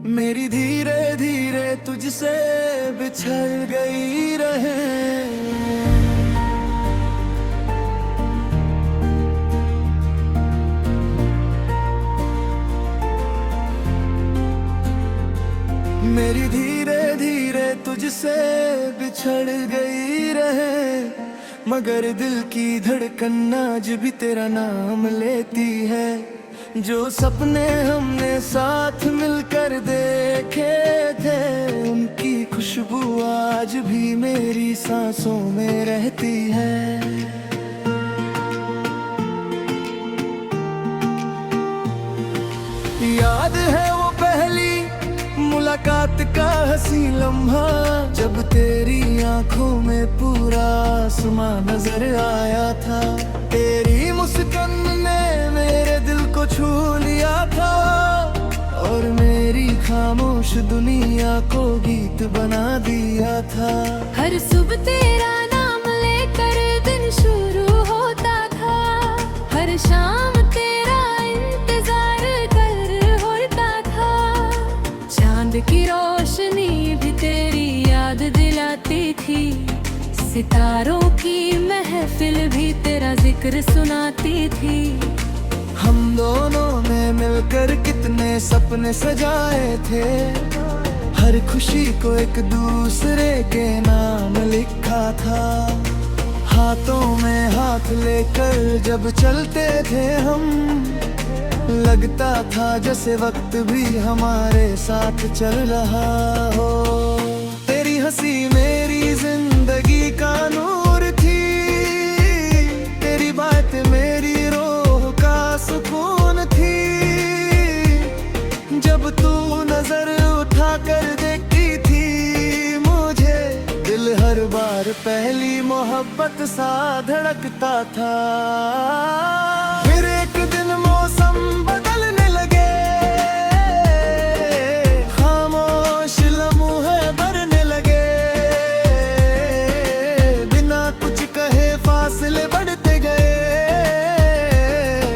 मेरी धीरे धीरे तुझसे बिछड़ गई रहे। मेरी धीरे धीरे तुझसे बिछड़ गई रहे, मगर दिल की धड़कन आज भी तेरा नाम लेती है। जो सपने हमने साथ मिलकर देखे थे, उनकी खुशबू आज भी मेरी सांसों में रहती है। याद है वो पहली मुलाकात का हंसी लम्हा, जब तेरी आंखों में पूरा आसमां नजर आया था। तेरी मुस्कान ने मेरे दिल को छू लिया था, और मेरी खामोश दुनिया को गीत बना दिया था। हर सुबह तेरा नाम लेकर दिन शुरू होता था, हर शाम तेरा इंतजार कर होता था। चांद की रोशनी भी तेरी याद दिलाती थी, सितारों की महफिल भी तेरा जिक्र सुनाती थी। हम दोनों ने मिलकर कितने सपने सजाए थे, हर खुशी को एक दूसरे के नाम लिखा था। हाथों में हाथ लेकर जब चलते थे हम, लगता था जैसे वक्त भी हमारे साथ चल रहा हो। तेरी हंसी मेरी जिंदगी का नूर थी, तेरी बात मेरी रूह का सुकून थी। जब तू नजर उठा कर देखती थी मुझे, दिल हर बार पहली मोहब्बत सा धड़कता था। फिर एक दिन मौसम बदलने लगे, खामोश लम्हे भरने लगे। बिना कुछ कहे फासले बढ़ते गए,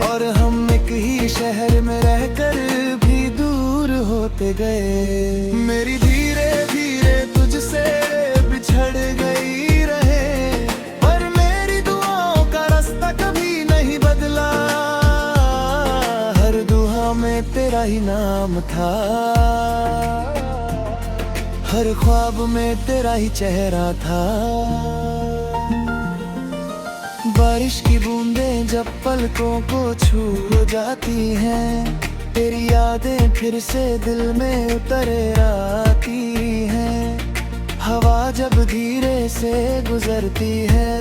और हम एक ही शहर में रहकर भी दूर होते गए। मेरी धीरे धीरे तुझसे बिछड़ गई रहे, पर मेरी दुआओं का रास्ता कभी नहीं बदला। हर दुआ में तेरा ही नाम था, हर ख्वाब में तेरा ही चेहरा था। बारिश की बूंदें जब पलकों को छू जाती हैं, तेरी यादें फिर से दिल में उतर आती हैं। हवा जब धीरे से गुजरती है,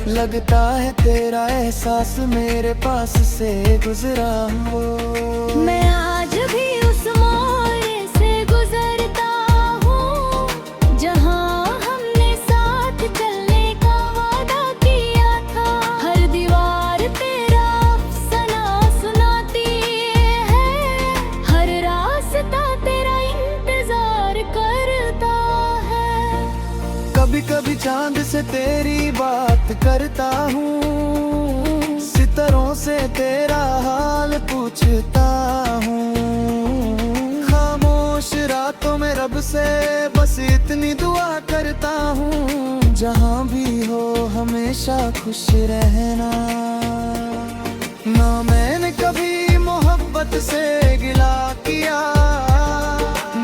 लगता है तेरा एहसास मेरे पास से गुजरा हो। मैं आज भी उस मोड़ से गुजरता हूँ, जहाँ हमने साथ चलने का वादा किया था। हर दीवार तेरा अफसाना सुनाती है, हर रास्ता तेरा इंतजार करता है। कभी कभी चांद से तेरी बात करता हूँ, सितारों से तेरा हाल पूछता हूँ। खामोश रातों में रब से बस इतनी दुआ करता हूँ, जहाँ भी हो हमेशा खुश रहना। ना मैंने कभी मोहब्बत से गिला किया,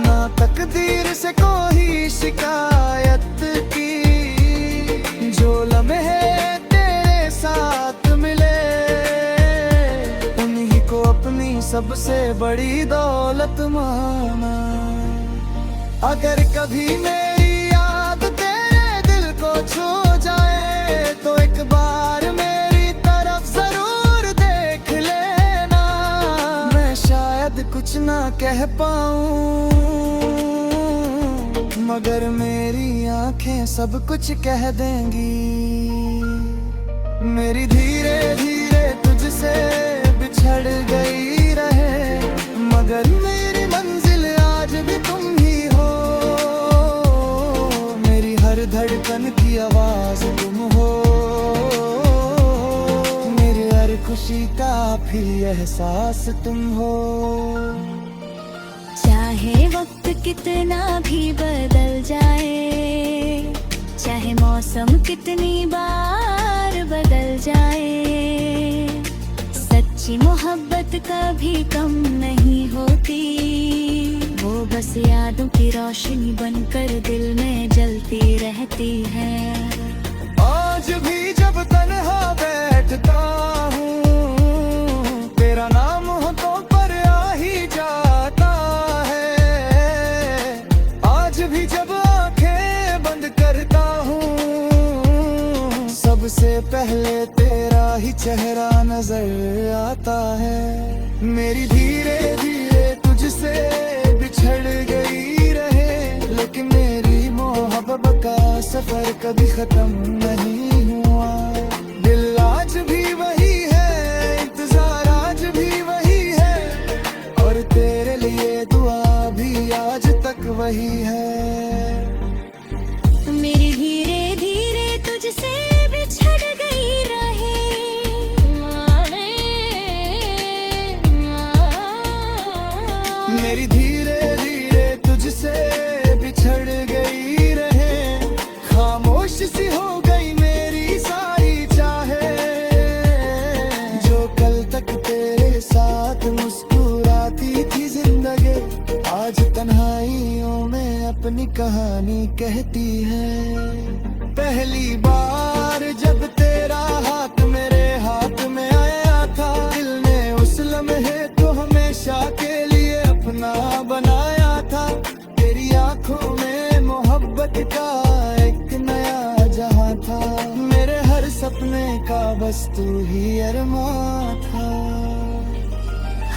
ना तकदीर से कोई शिकायत की। जो लम्हे तेरे साथ मिले, उन्हीं को अपनी सबसे बड़ी दौलत माना। अगर कभी मेरी याद तेरे दिल को छू जाए, तो एक बार मेरी तरफ जरूर देख लेना। मैं शायद कुछ ना कह पाऊं, मगर मेरी आंखें सब कुछ कह देंगी। मेरी धीरे धीरे तुझसे बिछड़ गई रहे, मगर मेरी मंजिल आज भी तुम ही हो। मेरी हर धड़कन की आवाज तुम हो, मेरी हर खुशी का भी एहसास तुम हो। कितना भी बदल जाए, चाहे मौसम कितनी बार बदल जाए, सच्ची मोहब्बत कभी कम नहीं होती। वो बस यादों की रोशनी बनकर दिल में जलती रहती है। आज भी जब तन्हा बैठता हूँ, तेरा नाम होठों पर आ ही जाता है। आज भी जब आंखें बंद करता हूँ, सबसे पहले तेरा ही चेहरा नजर आता है। मेरी धीरे धीरे तुझसे बिछड़ गई रहे, लेकिन मेरी मोहब्बत का सफर कभी खत्म नहीं हुआ। दिल आज भी वही है, इंतजार आज भी वही है, और तेरे लिए दुआ भी आज तक वही है। मेरी धीरे धीरे तुझसे बिछड़ गई रहे, मेरी धीरे धीरे तुझसे बिछड़ गई रहे, खामोश सी हो गई मेरी सारी चाहे। जो कल तक तेरे साथ मुस्कुराती थी जिंदगी, आज तन्हाइयों में अपनी कहानी कहती है। पहली बार जब तेरा हाथ मेरे हाथ में आया था, दिल ने उस लम्हे को हमेशा के लिए अपना बनाया था। तेरी आंखों में मोहब्बत का एक नया जहां था, मेरे हर सपने का बस तू ही अरमां था।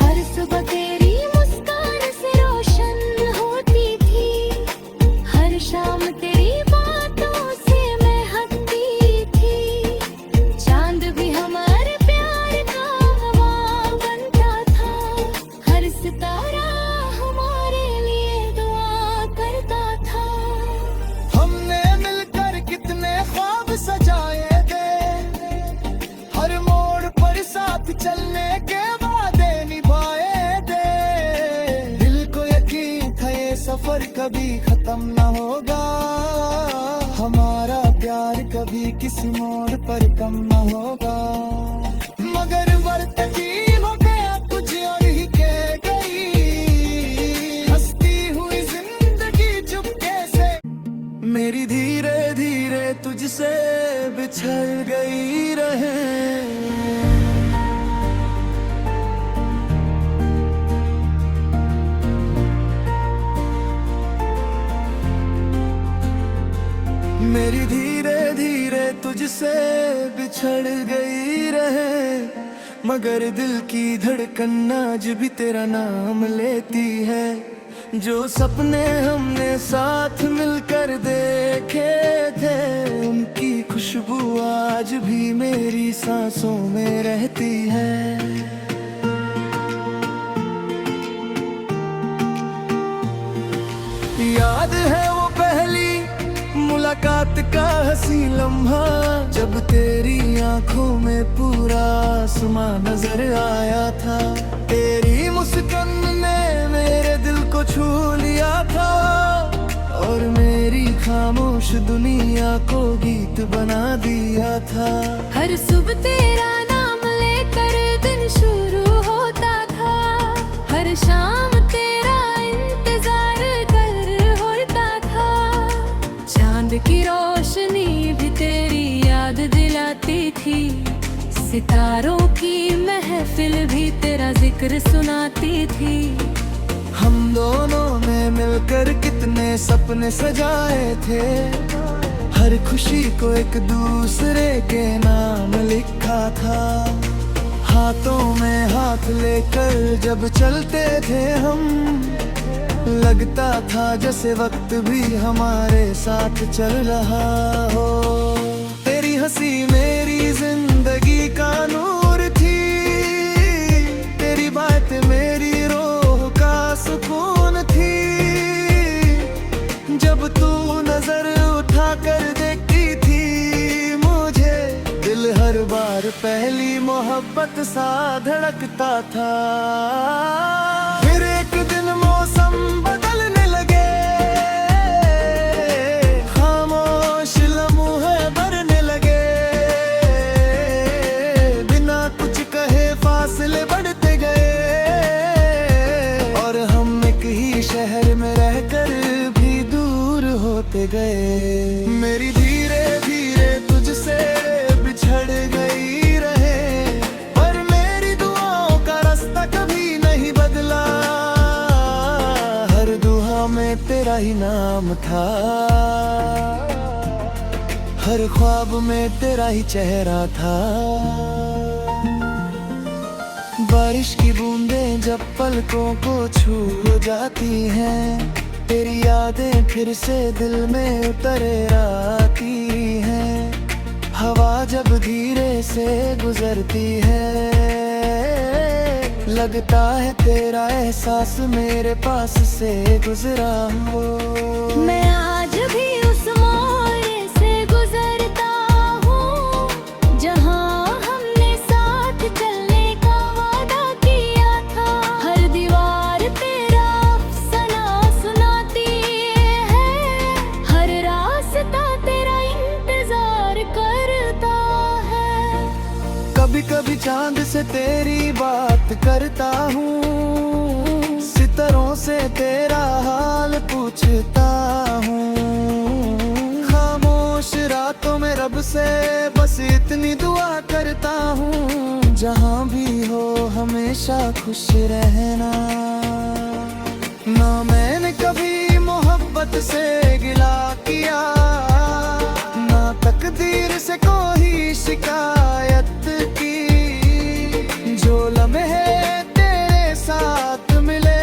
हर सुबह तेरी मुस्कान से रोशन होती थी, हर शाम तेरी बातों से महकती थी। चांद भी हमारे प्यार का हवा बनता था, हर सितारा हमारे लिए दुआ करता था। हमने मिलकर कितने ख्वाब सजाए थे, हर मोड़ पर साथ चलने के वादे निभाए थे। दिल को यकीन था ये सफर कभी खत्म न होगा, हमारा प्यार कभी किसी मोड़ पर कम न होगा। मगर वक्त की हो गया कुछ और ही कह गई, हंसती हुई जिंदगी चुपके से मेरी धीरे धीरे तुझसे बिछड़ गई रहे। मेरी धीरे धीरे तुझसे बिछड़ गई रहे, मगर दिल की धड़कन आज भी तेरा नाम लेती है। जो सपने हमने साथ मिलकर देखे थे, उनकी खुशबू आज भी मेरी सांसों में रहती है। याद है वो पहली मुलाकात का हंसी लम्हा, जब तेरी आंखों में पूरा आसमां नजर आया था। तेरी मुस्कान ने मेरे दिल को छू लिया था, और मेरी खामोश दुनिया को गीत बना दिया था। हर सुबह तेरा नाम लेकर दिन शुरू होता था, हर शाम तेरा इंतजार कर होता था। चांद की रोशनी भी तेरी याद दिलाती थी, सितारों की महफिल भी तेरा जिक्र सुनाती थी। हम दोनों ने मिलकर कितने सपने सजाए थे, हर खुशी को एक दूसरे के नाम लिखा था। हाथों में हाथ लेकर जब चलते थे हम, लगता था जैसे वक्त भी हमारे साथ चल रहा हो। तेरी हंसी मेरी जिंदगी का नूर थी, तेरी बात मेरी रूह का सुकून थी। जब तू नजर उठा कर देखती थी मुझे, दिल हर बार पहली मोहब्बत सा धड़कता था। फिर एक दिन मौसम बदलने लगे, गए। मेरी धीरे धीरे तुझसे बिछड़ गई रहे, पर मेरी दुआओं का रास्ता कभी नहीं बदला। हर दुआ में तेरा ही नाम था, हर ख्वाब में तेरा ही चेहरा था। बारिश की बूंदें जब पलकों को छू जाती हैं, तेरी यादें फिर से दिल में उतर आती हैं। हवा जब धीरे से गुजरती है, लगता है तेरा एहसास मेरे पास से गुजरा हो। मैं आज भी उस मोड़ से गुजरता हूँ, जहाँ हमने साथ चलने का वादा किया था। हर दीवार तेरा अफसाना सुनाती है, हर रास्ता तेरा इंतजार करता है। कभी कभी चांद से तेरी बात करता हूँ, सितारों से तेरा हाल पूछता हूँ। खामोश रातों में रब से बस इतनी दुआ करता हूँ, जहाँ भी हो हमेशा खुश रहना। ना मैंने कभी मोहब्बत से गिला किया, ना तकदीर से कोई शिकायत की। जो लम्हे तेरे साथ मिले,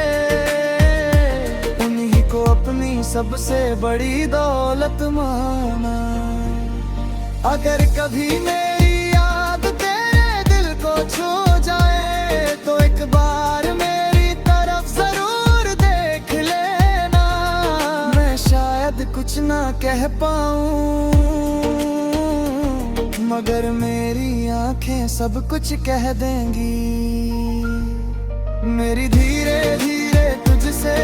उन्हीं को अपनी सबसे बड़ी दौलत माना। अगर कभी मेरी याद तेरे दिल को छू जाए, तो एक बार मेरी तरफ जरूर देख लेना। मैं शायद कुछ ना कह पाऊं, मगर मेरी आंखें सब कुछ कह देंगी। मेरी धीरे धीरे तुझसे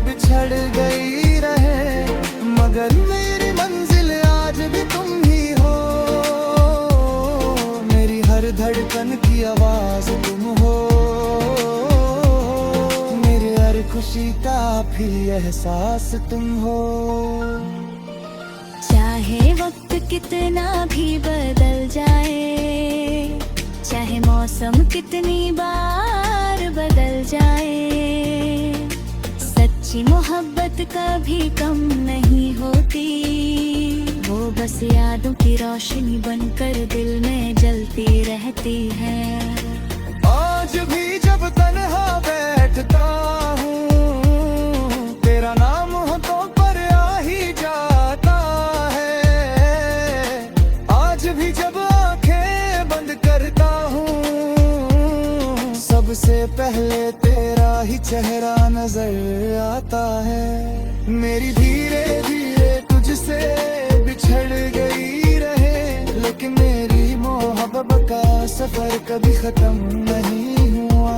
बिछड़ गई रहे, मगर मेरी मंजिल आज भी तुम ही हो। मेरी हर धड़कन की आवाज तुम हो, मेरी हर खुशी का भी एहसास तुम हो। चाहे वक्त कितना भी बदल जाए, चाहे मौसम कितनी बार बदल जाए, सच्ची मोहब्बत कभी कम नहीं होती। वो बस यादों की रोशनी बनकर दिल में जलती रहती है। आज भी जब तन्हा बैठता हूँ, तेरा नाम हो तो पर आ ही जाता है। आज भी जब आंखें बंद करता हूँ, सबसे पहले तेरा ही चेहरा नजर आता है। मेरी धीरे धीरे तुझसे बिछड़ गई रहे, लेकिन मेरी मोहब्बत का सफर कभी खत्म नहीं हुआ।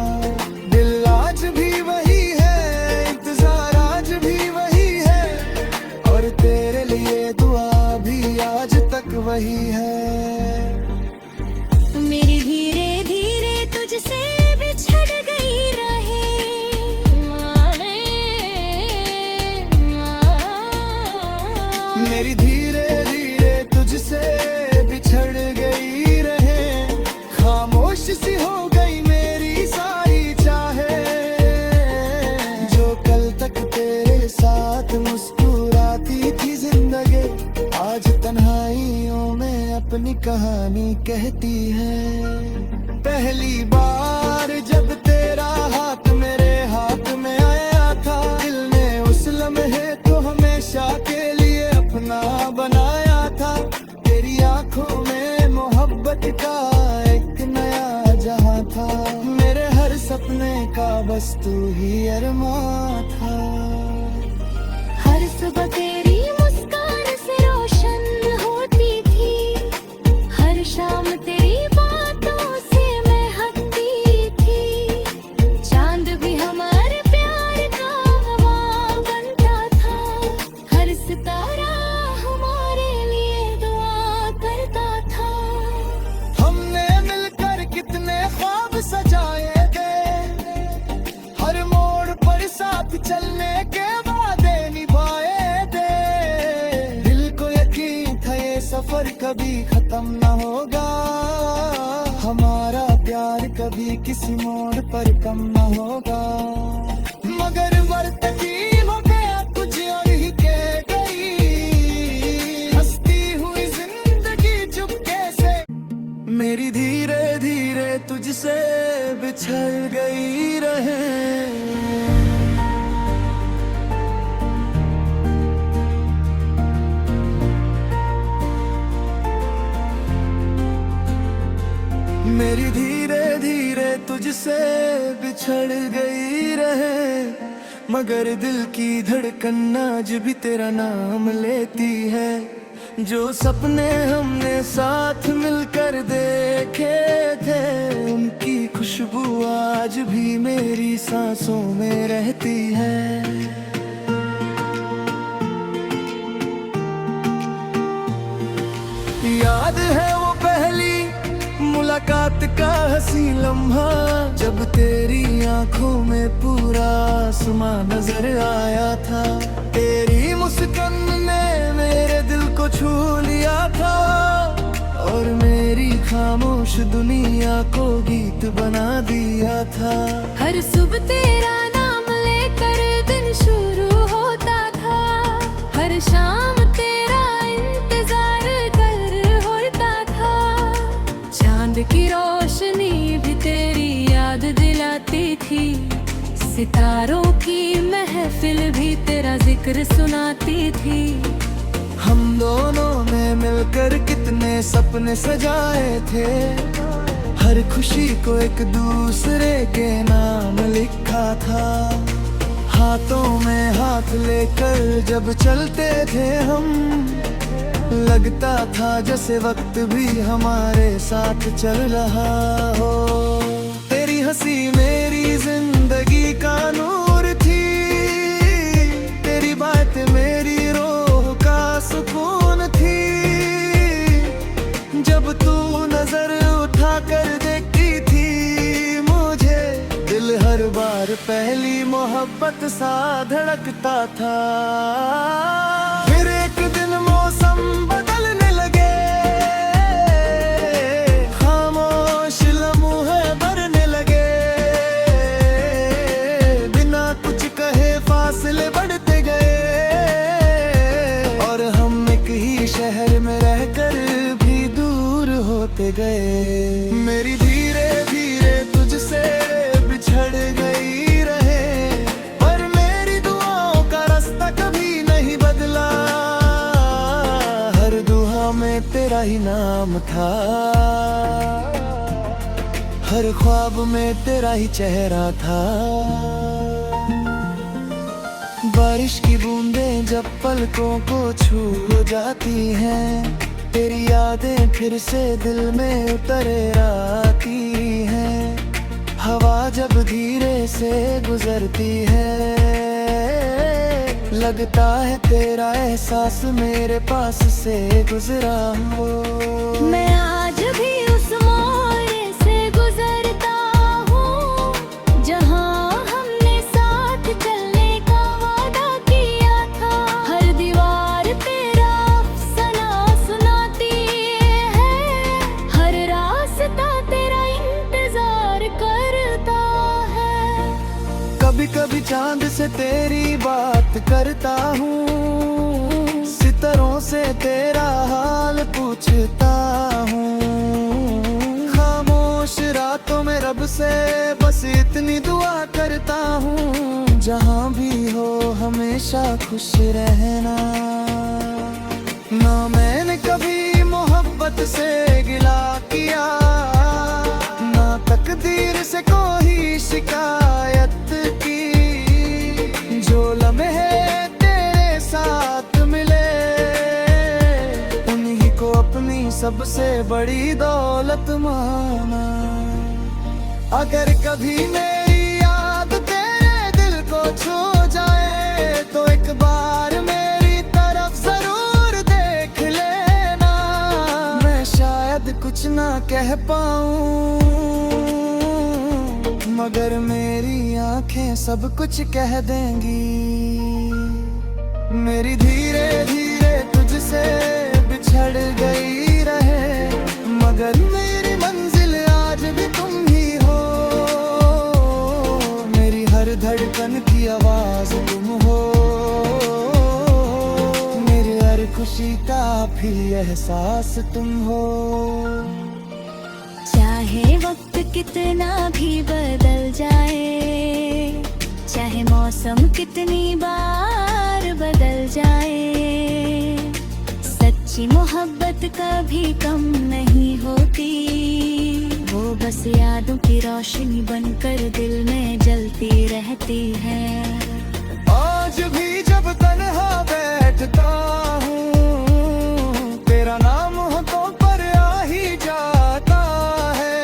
दिल आज भी वही है, इंतजार आज भी वही है, और तेरे लिए दुआ भी आज तक वही है। मेरी धीरे धीरे तुझसे बिछड़ गई रहे, मेरी धीरे धीरे तुझसे बिछड़ गई रहे। खामोश सी हो गई मेरी सारी चाहे, जो कल तक तेरे साथ मुस्कुराती थी जिंदगी, आज तन्हाइयों में अपनी कहानी कहती है। पहली बार जब तेरा हाथ मेरे हाथ में आया था, दिल ने उस लम्हे को हमेशा के लिए अपना बनाया था। तेरी आंखों में मोहब्बत का एक नया जहां था, मेरे हर सपने का बस तू ही अरमां था। हर सुबह तेरी मुस्कान से रोशन होती थी, हर शाम तेरी बातों से महकती थी। चांद भी हमारे प्यार का हवा बनता था, हर सितारा हमारे लिए दुआ करता था। हमने मिलकर कितने ख्वाब सजाए थे, हर मोड़ पर साथ चलने के वादे निभाए थे। खत्म न होगा, हमारा प्यार कभी किसी मोड़ पर कम न होगा। मगर वक्त की हो गया कुछ और ही कह गई, हंसती हुई जिंदगी चुपके से मेरी धीरे धीरे तुझसे बिछड़ गई रहे। मेरी धीरे धीरे तुझसे बिछड़ गई रहे, मगर दिल की धड़कन आज भी तेरा नाम लेती है। जो सपने हमने साथ मिलकर देखे थे, उनकी खुशबू आज भी मेरी सांसों में रहती है। याद है वो पहली मुलाकात का हंसी लम्हा, जब तेरी आंखों में पूरा आसमां नजर आया था। तेरी मुस्कान ने मेरे दिल को छू लिया था, और मेरी खामोश दुनिया को गीत बना दिया था। हर सुबह तेरा नाम लेकर दिन शुरू होता था, हर शाम तेरा इंतजार कर होता था। चांद की रोशनी भी तेरी याद दिलाती थी, सितारों की महफिल भी तेरा जिक्र सुनाती थी। हम दोनों ने मिलकर कितने सपने सजाए थे, हर खुशी को एक दूसरे के नाम लिखा था। हाथों में हाथ लेकर जब चलते थे हम, लगता था जैसे वक्त भी हमारे साथ चल रहा हो। तेरी हंसी मेरी जिंदगी का नूर थी, तेरी बात मेरी रूह का सुकून थी। जब तू नजर उठा कर देखती थी मुझे, दिल हर बार पहली मोहब्बत सा धड़कता था। फिर एक दिन मौसम बदलने लगे, खामोश लम्हे भरने लगे, बिना कुछ कहे फासले बढ़ते गए, और हम एक ही शहर में रहकर भी दूर होते गए। मेरी धीरे धीरे तुझसे बिछड़ गई रहे, पर मेरी दुआओं का रास्ता कभी नहीं बदला। हर दुआ में तेरा ही नाम था, हर ख्वाब में तेरा ही चेहरा था। बारिश की बूंदें जब पलकों को छू जाती हैं, तेरी यादें फिर से दिल में उतर आती हैं। हवा जब धीरे से गुजरती है, लगता है तेरा एहसास मेरे पास से गुजरा हो। मैं आज भी उस मोड़ से गुजरता हूँ, जहाँ हमने साथ चलने का वादा किया था। हर दीवार तेरा अफसाना सुनाती है, हर रास्ता तेरा इंतजार करता है। कभी कभी चांद से तेरी बात करता हूँ, सितारों से तेरा हाल पूछता हूँ। खामोश रातों में रब से बस इतनी दुआ करता हूँ, जहाँ भी हो हमेशा खुश रहना। ना मैंने कभी मोहब्बत से गिला किया, ना तकदीर से कोई शिकायत की। जो लम्हे तेरे साथ मिले, उन्हीं को अपनी सबसे बड़ी दौलत माना। अगर कभी मेरी याद तेरे दिल को छू जाए, तो एक बार मेरी तरफ जरूर देख लेना। मैं शायद कुछ ना कह पाऊं, मगर मेरी आंखें सब कुछ कह देंगी। मेरी धीरे धीरे तुझसे बिछड़ गई रहे, मगर मेरी मंजिल आज भी तुम ही हो। मेरी हर धड़कन की आवाज तुम हो, मेरी हर खुशी का भी एहसास तुम हो। चाहे वक्त कितना भी बदल जाए, चाहे मौसम कितनी बार बदल जाए, सच्ची मोहब्बत कभी कम नहीं होती। वो बस यादों की रोशनी बनकर दिल में जलती रहती है। आज भी जब तन्हा बैठता हूँ, तेरा नाम होठों पर आ ही जाता है।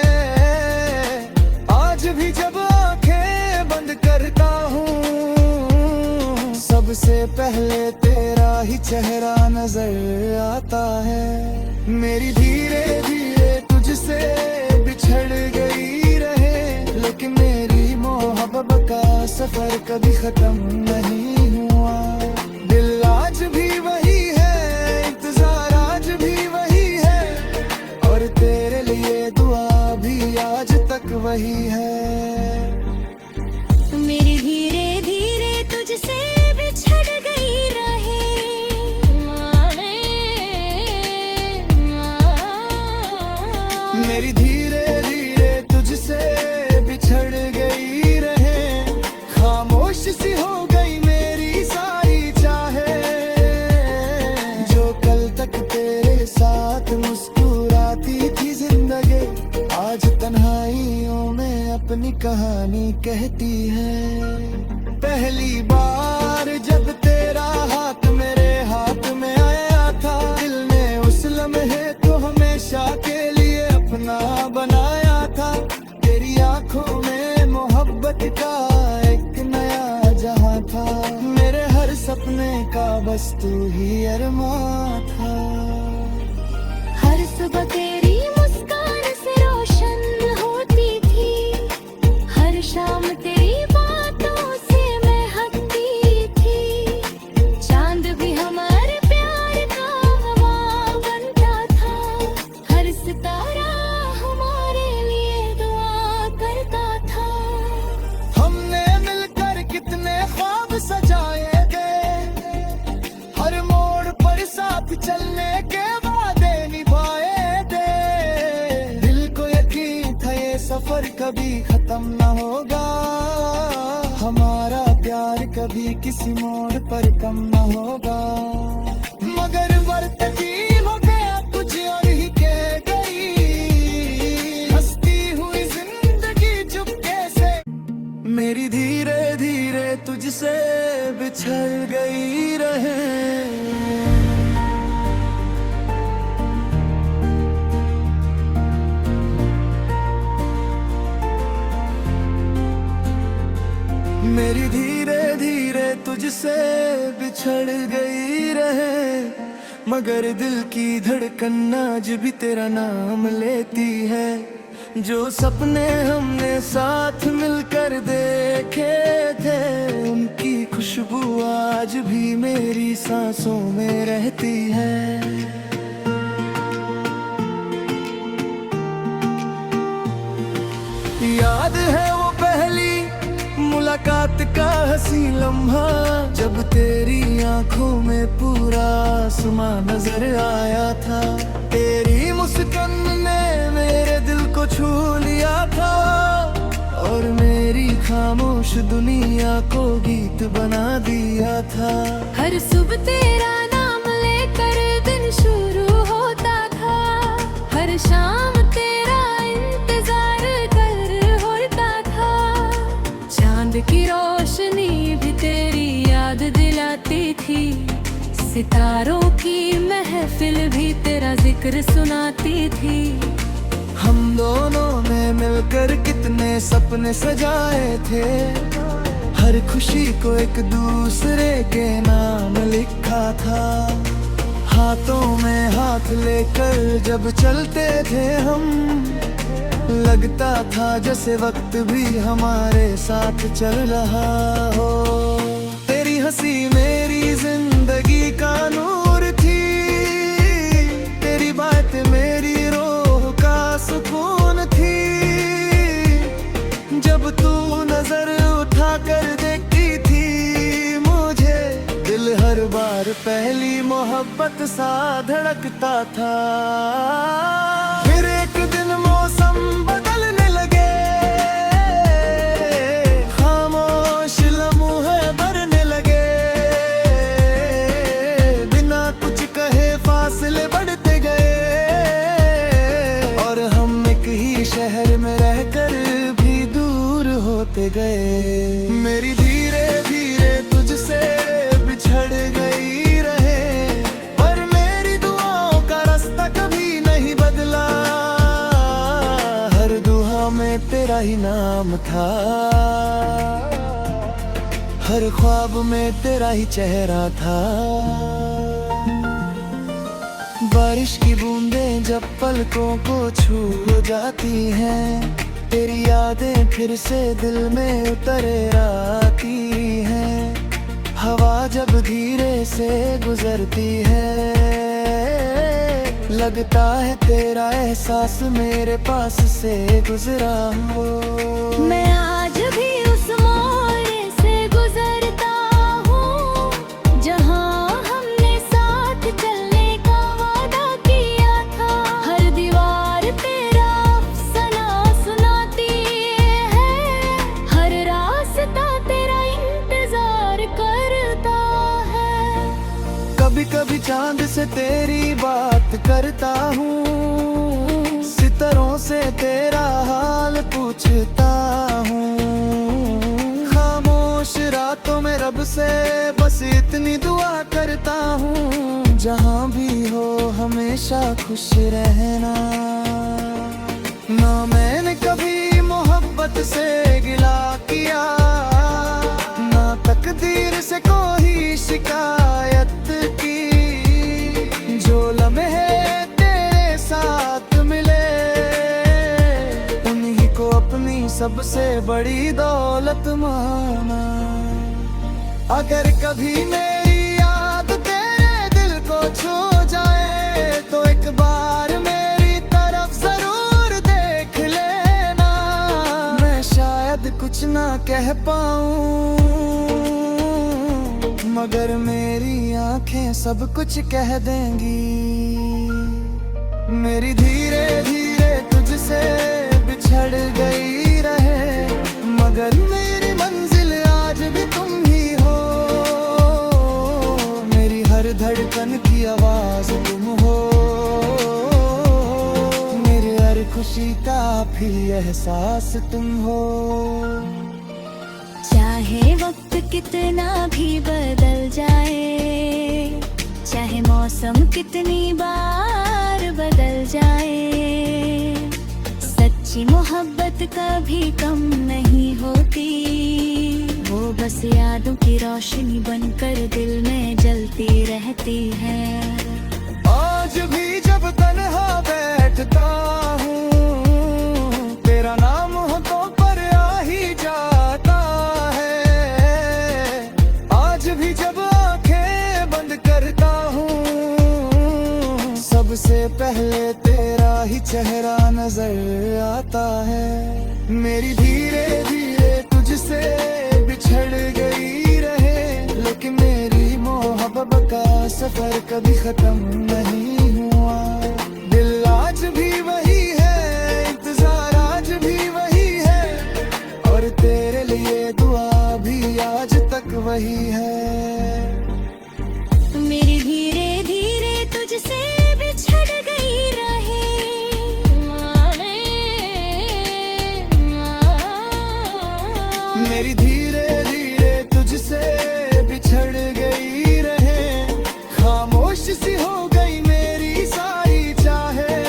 आज भी जब आंखें बंद करता हूँ, सबसे पहले तेरा ही चेहरा नजर आता है। मेरी धीरे धीरे तुझसे बिछड़ गई रहे, लेकिन मेरी मोहब्बत का सफर कभी खत्म नहीं हुआ। दिल आज भी वही है, इंतजार आज भी वही है, और तेरे लिए दुआ भी आज तक वही है। मेरी धीरे धीरे तुझसे बिछड़ गई रहे, मेरी धीरे धीरे तुझसे बिछड़ गई रहे, खामोश सी हो गई मेरी सारी चाहे। जो कल तक तेरे साथ मुस्कुराती थी जिंदगी, आज तन्हाइयों में अपनी कहानी कहती है। पहली बार जब तेरा हाथ मेरे हाथ में आया था, दिल ने उस लम्हे को हमेशा के लिए अपना बनाया था। तेरी आंखों में मोहब्बत का एक नया जहां था, मेरे हर सपने का बस तू ही अरमां था। हर सुबह तेरी मुस्कान से रोशन होती थी, हर शाम तेरी बातों से महकती थी। चांद भी हमारे प्यार का हवा बनता था, हर सितारा हमारे लिए दुआ करता था। हमने मिलकर कितने ख्वाब सजाए थे, हर मोड़ पर साथ चलने के वादे निभाए थे। दिल को यकीन था ये सफर कभी खत्म न होगा, हमारा प्यार कभी किसी मोड़ पर कम न होगा। मगर वक्त की हो गया कुछ और ही कह गई, हंसती हुई जिंदगी चुपके से मेरी धीरे धीरे तुझसे बिछड़ गई रहे। मेरी धीरे धीरे तुझसे बिछड़ गई रहे, मगर दिल की धड़कन आज भी तेरा नाम लेती है। जो सपने हमने साथ मिलकर देखे थे, उनकी खुशबू आज भी मेरी सांसों में रहती है। याद है वो पहली मुलाकात का हंसी लम्हा, जब तेरी आंखों में पूरा आसमां नजर आया था। तेरी मुस्कान ने मेरे दिल को छू लिया था, और मेरी खामोश दुनिया को गीत बना दिया था। हर सुबह तेरा नाम लेकर दिन शुरू होता था, हर शाम तेरा इंतजार कर होता था। चांद की रोशनी भी तेरी याद दिलाती थी, सितारों की महफिल भी तेरा जिक्र सुनाती थी। हम दोनों ने मिलकर कितने सपने सजाए थे, हर खुशी को एक दूसरे के नाम लिखा था। हाथों में हाथ लेकर जब चलते थे हम, लगता था जैसे वक्त भी हमारे साथ चल रहा हो। तेरी हंसी मेरी जिंदगी का नूर थी, तेरी बात मेरी रूह का और पहली मोहब्बत सा धड़कता था। फिर एक दिन मौसम बदलने लगे, खामोश लम्हे भरने लगे, बिना कुछ कहे फासले बढ़ते गए, और हम एक ही शहर में रहकर भी दूर होते गए। मेरी धीरे धीरे तुझसे बिछड़ गई रहे, पर मेरी दुआओं का रास्ता कभी नहीं बदला। हर दुआ में तेरा ही नाम था, हर ख्वाब में तेरा ही चेहरा था। बारिश की बूंदें जब पलकों को छू जाती हैं, तेरी यादें फिर से दिल में उतर आती हैं। हवा जब धीरे से गुजरती है, लगता है तेरा एहसास मेरे पास से गुजरा हो। मैं आज भी उस मोड़ से गुजरता हूँ, जहाँ हमने साथ चलने का वादा किया था। हर दीवार तेरा अफसाना सुनाती है, हर रास्ता तेरा इंतजार करता है। कभी कभी चांद से तेरी बात करता हूँ, सितारों से तेरा हाल पूछता हूँ। खामोश रातों में रब से बस इतनी दुआ करता हूँ, जहाँ भी हो हमेशा खुश रहना। ना मैंने कभी मोहब्बत से गिला किया, ना तकदीर से कोई शिकायत की। जो लम्हे तेरे साथ मिले, उन्हीं को अपनी सबसे बड़ी दौलत माना। अगर कभी मेरी याद तेरे दिल को छू जाए, तो एक बार मेरी तरफ जरूर देख लेना। मैं शायद कुछ ना कह पाऊं, मगर मेरी आंखें सब कुछ कह देंगी। मेरी धीरे धीरे तुझसे बिछड़ गई रहे, मगर मेरी मंजिल आज भी तुम ही हो। मेरी हर धड़कन की आवाज तुम हो, मेरी हर खुशी का भी एहसास तुम हो। चाहे वक्त कितना भी बदल जाए, चाहे मौसम कितनी बार बदल जाए, सच्ची मोहब्बत कभी कम नहीं होती। वो बस यादों की रोशनी बनकर दिल में जलती रहती है। आज भी जब तन्हा बैठता हूँ, तेरा नाम होठों पर आ ही जाता है। आज भी जब आंखें बंद करता हूँ, सबसे पहले तेरा ही चेहरा नजर आता है। मेरी धीरे धीरे तुझसे बिछड़ गई रहे, लेकिन मेरी मोहब्बत का सफर कभी खत्म नहीं हुआ। दिल आज भी वही है, इंतजार आज भी वही है, और तेरे लिए दुआ भी आज तक वही है। मेरी धीरे धीरे तुझसे बिछड़ गई रहे, मेरी धीरे धीरे तुझसे बिछड़ गई रहे, खामोश सी हो गई मेरी सारी चाहे।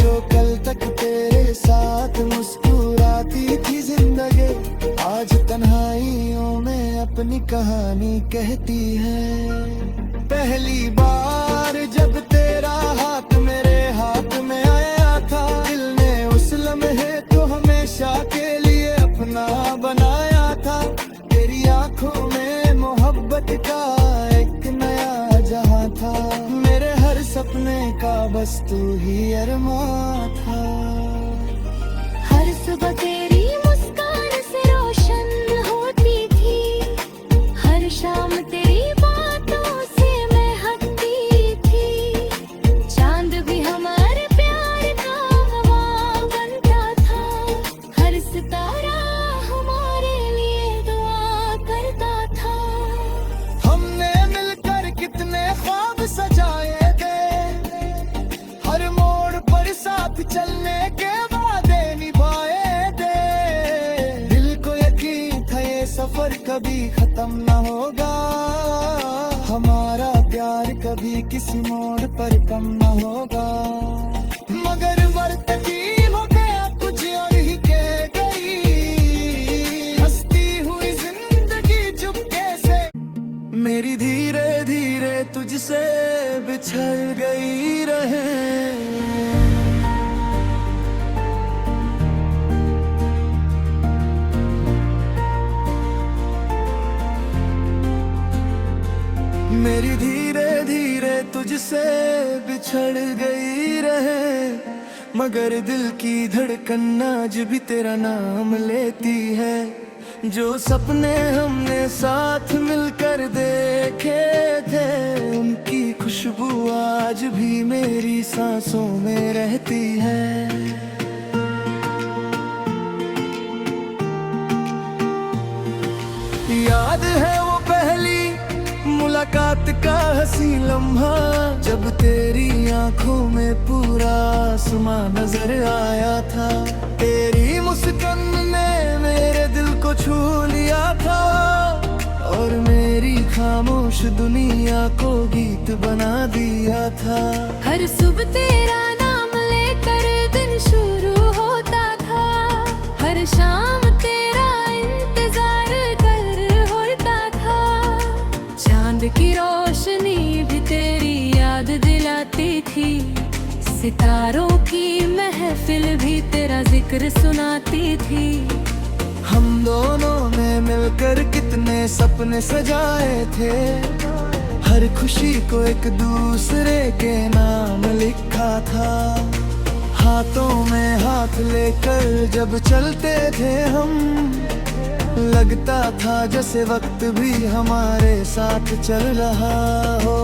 जो कल तक तेरे साथ मुस्कुराती थी जिंदगी, आज तन्हाइयों में अपनी कहानी कहती है। पहली बार जब तेरा हाथ मेरे हाथ में आया था, दिल ने उस लम्हे तो हमेशा के लिए अपना बनाया था। तेरी आंखों में मोहब्बत का एक नया जहां था, मेरे हर सपने का बस तू ही अरमां था। हर सुबह तेरी मुस्कान से रोशन होती थी, हर शाम तेरी बात कभी खत्म न होगा, हमारा प्यार कभी किसी मोड़ पर कम न होगा। मगर वक्त की हो गया कुछ और ही कह गई, हंसती हुई जिंदगी चुपके से मेरी धीरे धीरे तुझसे बिछड़ गई रहे। मेरी धीरे धीरे तुझसे बिछड़ गई रहे, मगर दिल की धड़कन आज भी तेरा नाम लेती है। जो सपने हमने साथ मिलकर देखे थे, उनकी खुशबू आज भी मेरी सांसों में रहती है। याद है वो पहली मुलाकात का हंसी लम्हा, जब तेरी आंखों में पूरा आसमां नजर आया था। तेरी मुस्कान ने मेरे दिल को छू लिया था, और मेरी खामोश दुनिया को गीत बना दिया था। हर सुबह तेरा नाम लेकर दिन शुरू होता था, हर शाम तेरा इंतजार कर होता था। चांद की रोशनी भी तेरी याद दिलाती थी, सितारों की महफिल भी तेरा जिक्र सुनाती थी। हम दोनों ने मिलकर कितने सपने सजाए थे, हर खुशी को एक दूसरे के नाम लिखा था। हाथों में हाथ लेकर जब चलते थे हम, लगता था जैसे वक्त भी हमारे साथ चल रहा हो।